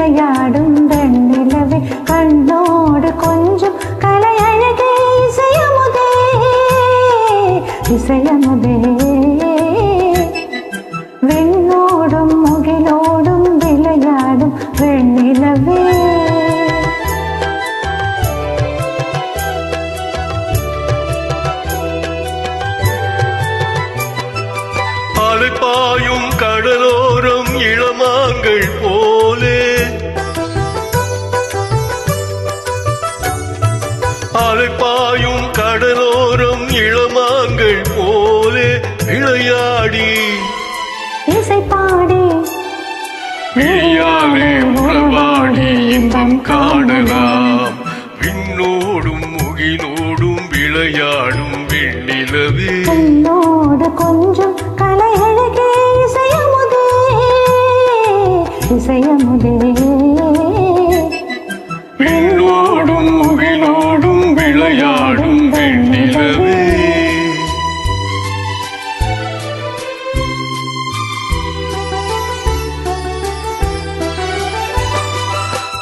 விளையாடும் வெண்ணிலவே கண்ணோடு கொஞ்சம் கலையழகே இசையமுதே இசையமுதே விண்ணோடும் முகிலோடும் விளையாடும் வெண்ணிலவே அலைப்பாயும் கடலோரம் இளமாங்கள் போலே அலைப்பாயும் கடலோரம் இளமாங்கள் போலே விளையாடி இசை பாடி விழியாலே உறவாடி இன்பம் காணலாம் விண்ணோடும் முகிலோடும் விளையாடும் வெண்ணிலவே கண்ணோடு கொஞ்சம் கலையழகே இசையமுதே இசையமுதே விண்ணோடும் முகிலோடும் விளையாடும் வெண்ணிலவே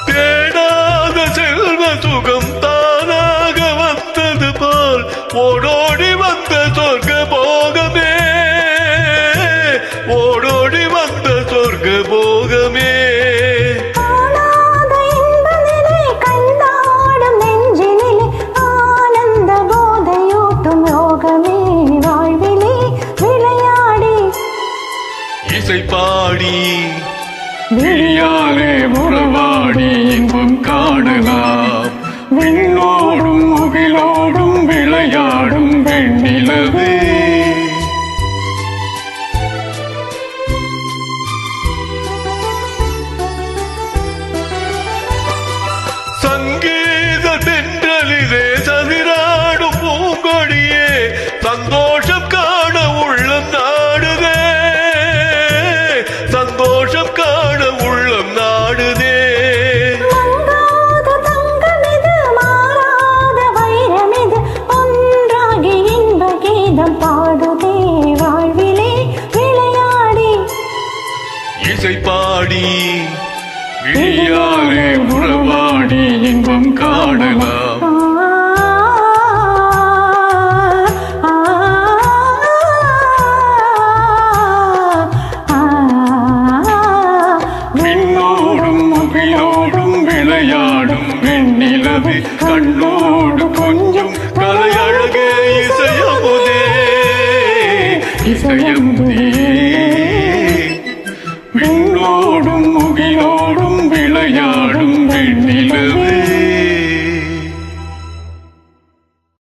தேடாத செல்வ சுகம் தானாக வந்தது போல் ஓடோடி வந்த சொர்க்க போகமே ஓடோடி வந்த சொர்க்க போகமே காணாத இன்பநிலை கண்டாடும் நெஞ்சினிலே ஆனந்த போதையூட்டும் யோகமே வாழ்விலே விளையாடி இசை பாடி விழியாலே உறவாடி இன்பம் காணலாம் விண்ணோடும் முகிலோடும் விளையாடும் வெண்ணிலவே சங்கீத தென்றலிலே சதிராடும் பூங்கொடியே சந்தோஷம் காண உள்ளம் நாடுதே சந்தோஷம் காண உள்ளம் நாடுதே மங்காத தங்கமிது மாறாத வைரமிது ஒன்றாகி இன்ப கீதம் பாடுதே வாழ்விலே விளையாடி இசை பாடி விழியாலே உறவாடி இன்பம் காணலாம்